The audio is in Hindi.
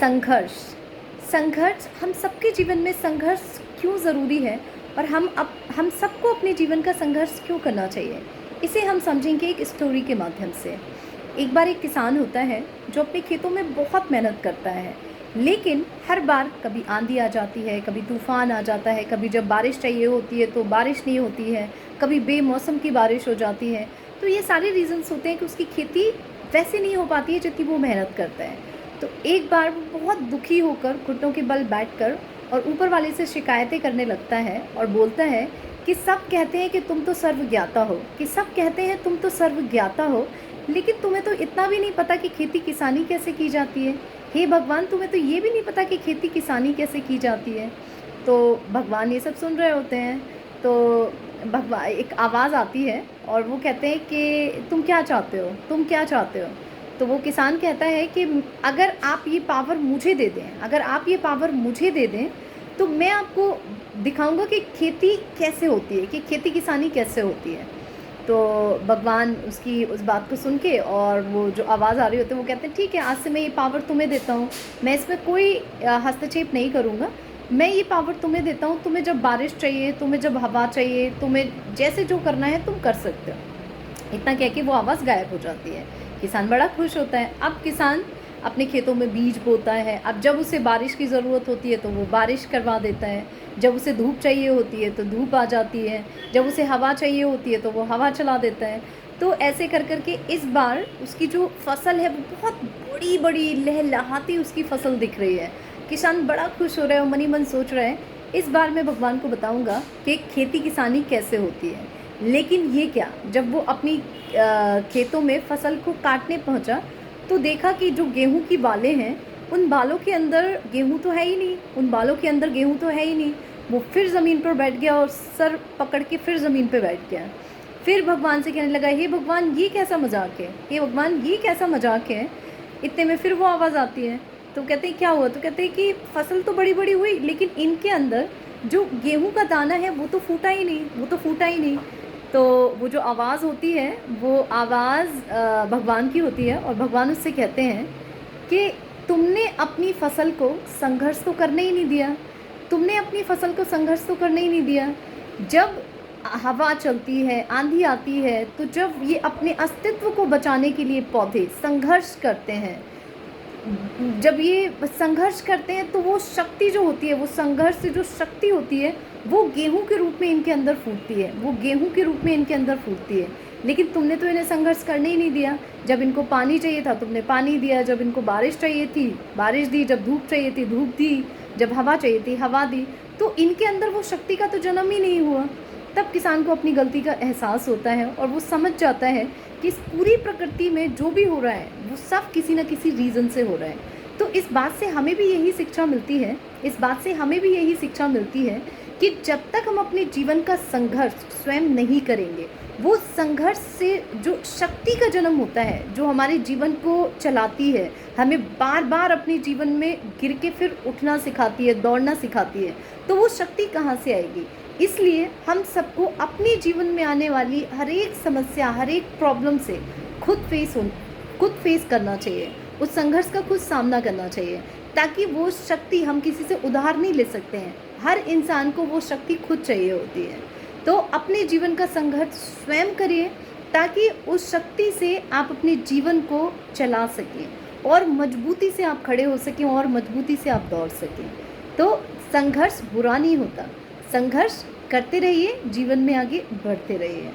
संघर्ष। संघर्ष हम सबके जीवन में संघर्ष क्यों ज़रूरी है और हम सबको अपने जीवन का संघर्ष क्यों करना चाहिए, इसे हम समझेंगे एक स्टोरी के माध्यम से। एक बार एक किसान होता है जो अपने खेतों में बहुत मेहनत करता है, लेकिन हर बार कभी आंधी आ जाती है, कभी तूफ़ान आ जाता है, कभी जब बारिश चाहिए होती है तो बारिश नहीं होती है, कभी बेमौसम की बारिश हो जाती है। तो ये सारे रीज़न्स होते हैं कि उसकी खेती वैसे नहीं हो पाती है जितनी वो मेहनत करता है। तो एक बार वो बहुत दुखी होकर घुटनों के बल बैठकर और ऊपर वाले से शिकायतें करने लगता है और बोलता है कि सब कहते हैं कि तुम तो सर्वज्ञाता हो, कि सब कहते हैं तुम तो सर्वज्ञाता हो, लेकिन तुम्हें तो इतना भी नहीं पता कि खेती किसानी कैसे की जाती है। हे भगवान, तुम्हें तो ये भी नहीं पता कि खेती किसानी कैसे की जाती है। तो भगवान ये सब सुन रहे होते हैं। तो भगवान एक आवाज़ आती है और वो कहते हैं कि तुम क्या चाहते हो, तुम क्या चाहते हो। तो वो किसान कहता है कि अगर आप ये पावर मुझे दे दें, अगर आप ये पावर मुझे दे दें तो मैं आपको दिखाऊंगा कि खेती कैसे होती है, कि खेती किसानी कैसे होती है। तो भगवान उसकी उस बात को सुन के और वो जो आवाज़ आ रही होती है वो कहते हैं ठीक है, आज से मैं ये पावर तुम्हें देता हूँ, मैं इसमें कोई हस्तक्षेप नहीं करूँगा, मैं ये पावर तुम्हें देता हूँ। तुम्हें जब बारिश चाहिए, तुम्हें जब हवा चाहिए, तुम्हें जैसे जो करना है तुम कर सकते हो। इतना कह के वो आवाज़ गायब हो जाती है। किसान बड़ा खुश होता है। अब किसान अपने खेतों में बीज बोता है। अब जब उसे बारिश की ज़रूरत होती है तो वो बारिश करवा देता है, जब उसे धूप चाहिए होती है तो धूप आ जाती है, जब उसे हवा चाहिए होती है तो वो हवा चला देता है। तो ऐसे कर कर के इस बार उसकी जो फसल है वो बहुत बड़ी बड़ी लहलहाती उसकी फसल दिख रही है। किसान बड़ा खुश हो रहा है और मनी मन सोच रहा है इस बार मैं भगवान को बताऊंगा कि खेती किसानी कैसे होती है। लेकिन ये क्या, जब वो अपनी खेतों में फसल को काटने पहुंचा तो देखा कि जो गेहूं की बालें हैं उन बालों के अंदर गेहूं तो है ही नहीं, उन बालों के अंदर गेहूं तो है ही नहीं। वो फिर ज़मीन पर बैठ गया और सर पकड़ के फिर ज़मीन पर बैठ गया। फिर भगवान से कहने लगा, हे भगवान ये कैसा मजाक है, हे भगवान ये कैसा मजाक है। इतने में फिर वो आवाज़ आती है। तो कहते हैं क्या हुआ। तो कहते हैं कि फसल तो बड़ी बड़ी हुई लेकिन इनके अंदर जो गेहूं का दाना है वो तो फूटा ही नहीं, वो तो फूटा ही नहीं। तो वो जो आवाज़ होती है वो आवाज़ भगवान की होती है और भगवान उससे कहते हैं कि तुमने अपनी फसल को संघर्ष तो करने ही नहीं दिया, तुमने अपनी फसल को संघर्ष तो करने ही नहीं दिया। जब हवा चलती है, आंधी आती है, तो जब ये अपने अस्तित्व को बचाने के लिए पौधे संघर्ष करते हैं, जब ये संघर्ष करते हैं तो वो शक्ति जो होती है, वो संघर्ष से जो शक्ति होती है वो गेहूं के रूप में इनके अंदर फूटती है, वो गेहूं के रूप में इनके अंदर फूटती है। लेकिन तुमने तो इन्हें संघर्ष करने ही नहीं दिया। जब इनको पानी चाहिए था तुमने पानी दिया, जब इनको बारिश चाहिए थी बारिश दी, जब धूप चाहिए थी धूप दी, जब हवा चाहिए थी हवा दी। तो इनके अंदर वो शक्ति का तो जन्म ही नहीं हुआ। तब किसान को अपनी गलती का एहसास होता है और वो समझ जाता है कि इस पूरी प्रकृति में जो भी हो रहा है वो सब किसी न किसी रीज़न से हो रहा है। तो इस बात से हमें भी यही शिक्षा मिलती है, इस बात से हमें भी यही शिक्षा मिलती है कि जब तक हम अपने जीवन का संघर्ष स्वयं नहीं करेंगे, वो संघर्ष से जो शक्ति का जन्म होता है, जो हमारे जीवन को चलाती है, हमें बार बार अपने जीवन में गिर के फिर उठना सिखाती है, दौड़ना सिखाती है, तो वो शक्ति कहाँ से आएगी। इसलिए हम सबको अपने जीवन में आने वाली हर एक समस्या, हर एक प्रॉब्लम से खुद फेस करना चाहिए, उस संघर्ष का खुद सामना करना चाहिए, ताकि वो शक्ति हम किसी से उधार नहीं ले सकते हैं। हर इंसान को वो शक्ति खुद चाहिए होती है। तो अपने जीवन का संघर्ष स्वयं करिए ताकि उस शक्ति से आप अपने जीवन को चला सकें और मजबूती से आप खड़े हो सकें और मजबूती से आप दौड़ सकें। तो संघर्ष बुरा नहीं होता, संघर्ष करते रहिए, जीवन में आगे बढ़ते रहिए।